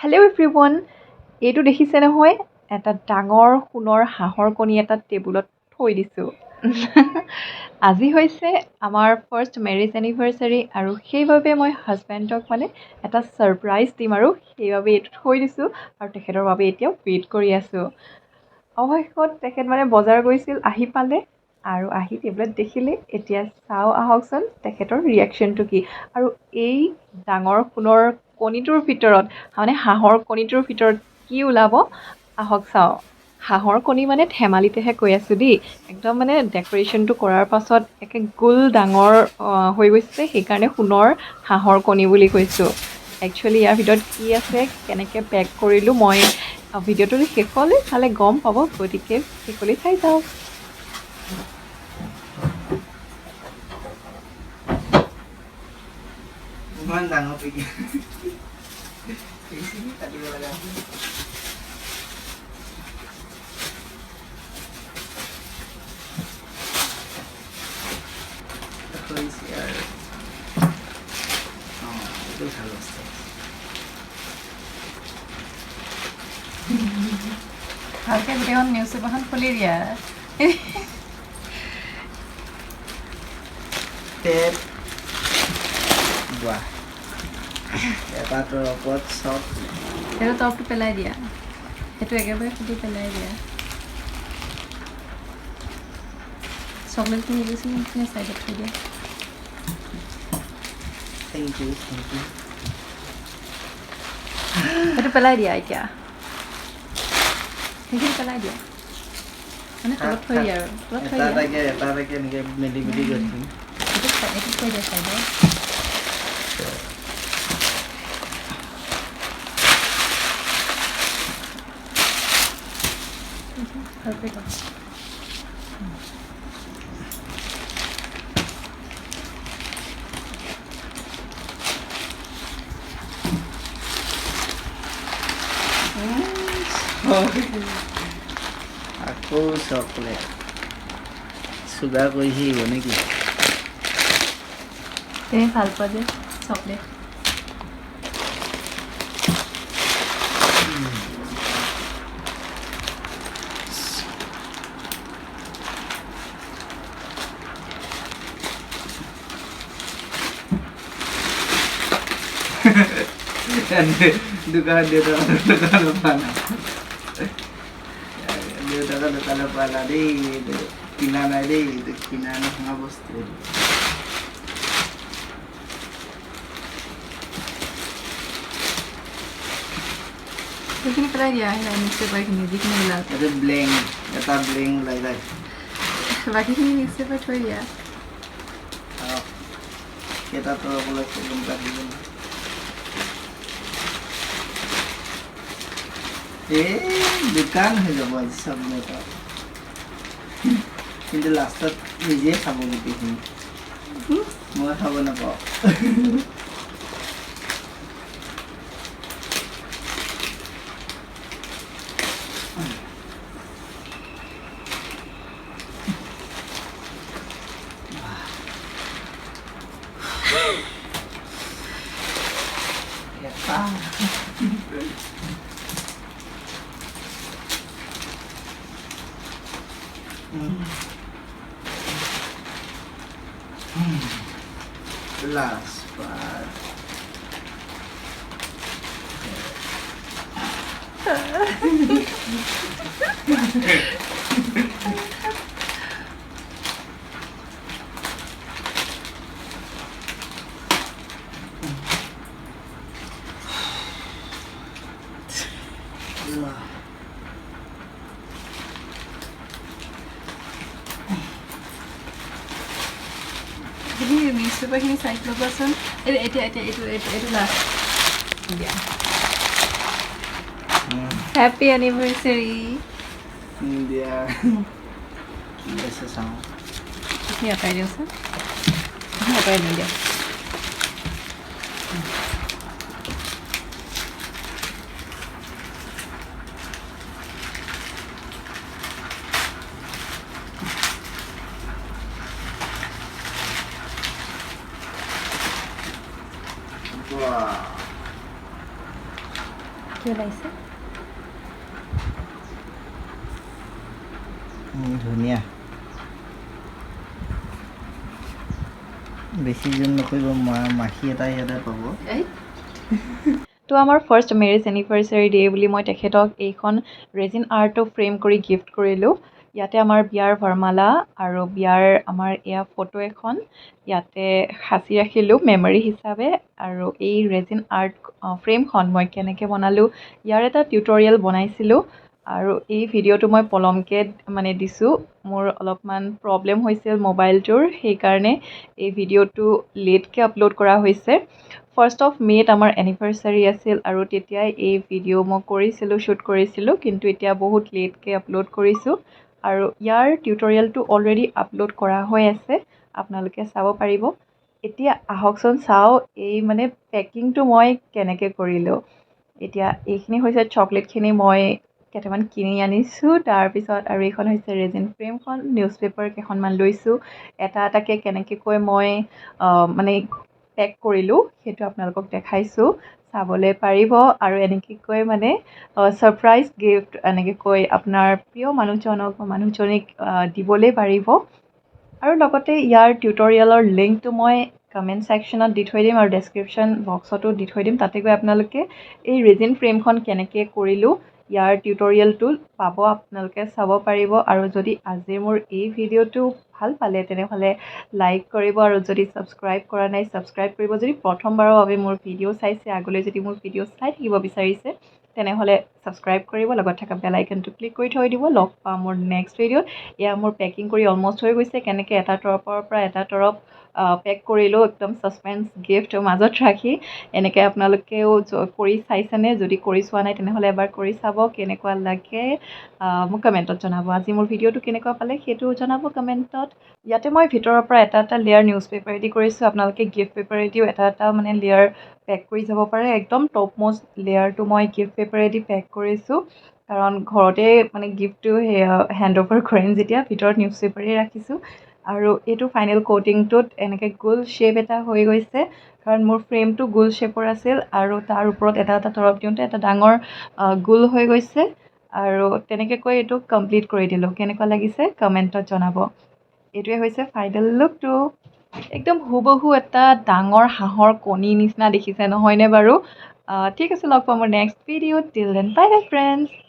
Hello' everyone, এইটো দেখিছে নহয়, এটা ডাঙৰ সোণৰ হাঁহৰ কণী এটা টেবুলত থৈ দিছোঁ। আজি হৈছে আমাৰ ফাৰ্ষ্ট মেৰেজ এনিভাৰ্চাৰী আৰু সেইবাবে মই হাজবেণ্ডক এটা ছাৰপ্ৰাইজ দিম আৰু সেইবাবে এইটো থৈ দিছোঁ আৰু তেখেতৰ বাবে এতিয়াও ৱেইট কৰি আছোঁ। অৱশেষত তেখেত বজাৰ গৈছিল, আহি পালে আৰু আহি টেবুলত দেখিলে। এতিয়া চাওঁ আহকচোন তেখেতৰ ৰিয়েকশ্যনটো কি। আৰু এই ডাঙৰ সোণৰ কণীটোৰ ভিতৰত হাঁহৰ কণীটোৰ ভিতৰত কি ওলাব আহক চাওঁ। হাঁহৰ কণী ধেমালিতেহে কৈ আছোঁ দেই, একদম ডেক'ৰেশ্যনটো কৰাৰ পাছত একে গোল ডাঙৰ হৈ গৈছে, সেইকাৰণে সোণৰ হাঁহৰ কণী বুলি কৈছোঁ। একচুৱেলি ইয়াৰ ভিতৰত কি আছে, কেনেকৈ পেক কৰিলোঁ, মই ভিডিঅ'টো শেষলৈ চালে গম পাব, গতিকে শেষলৈ চাই যাওক। ইমান ডাঙৰ পেকিং কাটিব লগা হৈছে আৰু এইটো ভাল বস্তু। ভালকৈ গোটেইখন নিউজ পেপাৰখন খুলি দিয়া। এটা তৰপত চব সেইটো টপটো পেলাই দিয়া, সেইটো একেবাৰে খুলি পেলাই দিয়া। চকলেটখিনি দিছোঁনি চাইডত থৈ দিয়া। Thank you. সেইটো পেলাই দিয়া, এতিয়া সেইখিনি পেলাই দিয়া, তলত থৈ দিয়া আৰু তলত থৈ দিয়া। এটা এনেকৈ মেলি মেলি গৈ থাকিম। এইটো থৈ দিয়া চাইডত। আকৌ চকলেট চুগাৰ কৰি আহিব নেকি? তুমি ভাল পোৱা যে chocolate. Dukkan pala. Dukkan pala di kinana nga boste. সেইখিনি পেলাই দিয়া, মিক্স পেপাৰখিনি যিখিনি ওলাল। Itu blank, এটা blank like that. বাকীখিনি মিক্স পেপাৰ থৈ দিয়া। Kita tuh boleh sebongkar dulu. দোকান হৈ যাব আজি চকলেট। কিন্তু লাষ্টত নিজে খাব গোটেইখিনি, মই খাব নাপাওঁ। Last part. নিউজ পেপাৰখিনি চাইড ল'বাচোন। এতিয়া এইটো লাষ্ট দিয়া। Happy anniversary. দিয়া কি আছে চাওঁ। এইখিনি আঁতৰাই দিওঁচোন, আঁতৰাই দিওঁ দিয়া। কি ওলাইছে ধুনীয়া বেছি জোন নকৰিব মাখি এটা ইয়াতে পাব তো আমাৰ ফাৰ্ষ্ট মেৰেজ এনিভাৰ্চাৰী ডে বুলি মই তেখেতক এইখন ৰেজিন আৰ্টটো ফ্ৰেম কৰি গিফ্ট কৰিলোঁ ইয়াতে আমাৰ বিয়াৰ বৰমালা আৰু বিয়াৰ আমাৰ এয়া ফটো এখন ইয়াতে সাঁচি ৰাখিলোঁ মেমৰি হিচাপে আৰু এই ৰেজিন আৰ্ট ফ্ৰেমখন মই কেনেকৈ বনালোঁ ইয়াৰ এটা টিউটৰিয়েল বনাইছিলোঁ আৰু এই ভিডিঅ'টো মই পলমকৈ মানে দিছোঁ মোৰ অলপমান প্ৰব্লেম হৈছিল মোবাইলটোৰ সেইকাৰণে এই ভিডিঅ'টো লেটকৈ আপলোড কৰা হৈছে 1st of May আমাৰ এনিভাৰ্চাৰী আছিল আৰু তেতিয়াই এই ভিডিঅ' মই কৰিছিলোঁ শ্বুট কৰিছিলোঁ কিন্তু এতিয়া বহুত লেটকৈ আপলোড কৰিছোঁ আৰু ইয়াৰ টিউটৰিয়েলটো অলৰেডি আপলোড কৰা হৈ আছে আপোনালোকে চাব পাৰিব এতিয়া আহকচোন চাওঁ এই মানে পেকিংটো মই কেনেকৈ কৰিলোঁ এতিয়া এইখিনি হৈছে চকলেটখিনি মই কেইটামান কিনি আনিছোঁ তাৰপিছত আৰু এইখন হৈছে ৰেজিন ফ্ৰেমখন নিউজ পেপাৰ কেইখনমান লৈছোঁ এটা এটাকৈ কেনেকৈ মই মানে পেক কৰিলোঁ সেইটো আপোনালোকক দেখাইছোঁ চাবলৈ পাৰিব আৰু এনেকৈ মানে ছাৰপ্ৰাইজ গিফ্ট এনেকৈ কৈ আপোনাৰ প্ৰিয় মানুহজনক বা মানুহজনীক দিবলৈ পাৰিব আৰু লগতে ইয়াৰ টিউটৰিয়েলৰ লিংকটো মই কমেণ্ট ছেকশ্যনত দি থৈ দিম আৰু ডেছক্ৰিপশ্যন বক্সতো দি থৈ দিম তাতে গৈ আপোনালোকে এই ৰেজিন ফ্ৰেমখন কেনেকৈ কৰিলোঁ ইয়াৰ টিউটৰিয়েলটো পাব আপোনালোকে চাব পাৰিব আৰু যদি আজিৰ মোৰ এই ভিডিঅ'টো ভাল পালে তেনেহ'লে লাইক কৰিব আৰু যদি ছাবস্ক্ৰাইব কৰা নাই ছাবস্ক্ৰাইব কৰিব যদি প্ৰথমবাৰৰ বাবে মোৰ ভিডিঅ' চাইছে আগলৈ যদি মোৰ ভিডিঅ' চাই থাকিব বিচাৰিছে তেনেহ'লে ছাবস্ক্ৰাইব কৰিব লগত থকা বেল আইকনটো ক্লিক কৰি থৈ দিব লগ পাম মোৰ নেক্সট ভিডিঅ'ত এয়া মোৰ পেকিং কৰি অলমষ্ট হৈ গৈছে কেনেকৈ এটা তৰফৰ পৰা এটা তৰফ পেক কৰিলোঁ একদম ছাছপেন্স গিফ্ট মাজত ৰাখি এনেকৈ আপোনালোকেও কৰি চাইছেনে যদি কৰি চোৱা নাই তেনেহ'লে এবাৰ কৰি চাব কেনেকুৱা লাগে মোক কমেণ্টত জনাব আজি মোৰ ভিডিঅ'টো কেনেকুৱা পালে সেইটো জনাব কমেণ্টত ইয়াতে মই ভিতৰৰ পৰা এটা এটা লেয়াৰ নিউজ পেপাৰেদি কৰিছোঁ আপোনালোকে গিফ্ট পেপাৰেদিও এটা এটা মানে লেয়াৰ পেক কৰি যাব পাৰে একদম টপ মোষ্ট লেয়াৰটো মই গিফ্ট পেপাৰেদি পেক কৰিছোঁ কাৰণ ঘৰতে মানে গিফ্টটো হেণ্ড অভাৰ কৰিম যেতিয়া ভিতৰত নিউজ পেপাৰেই ৰাখিছোঁ আৰু এইটো ফাইনেল কোটিংটোত এনেকৈ গোল শ্বেপ এটা হৈ গৈছে কাৰণ মোৰ ফ্ৰেমটো গোল শ্বেপৰ আছিল আৰু তাৰ ওপৰত এটা এটা তৰফ দিওঁতে এটা ডাঙৰ গোল হৈ গৈছে আৰু তেনেকৈ কৈ এইটো কমপ্লিট কৰি দিলোঁ কেনেকুৱা লাগিছে কমেণ্টত জনাব এইটোৱে হৈছে ফাইনেল লুকটো একদম হুবহু এটা ডাঙৰ হাঁহৰ কণী নিচিনা দেখিছে নহয়নে বাৰু ঠিক আছে লগ পাম মোৰ নেক্সট ভিডিঅ'ত till then bye bye friends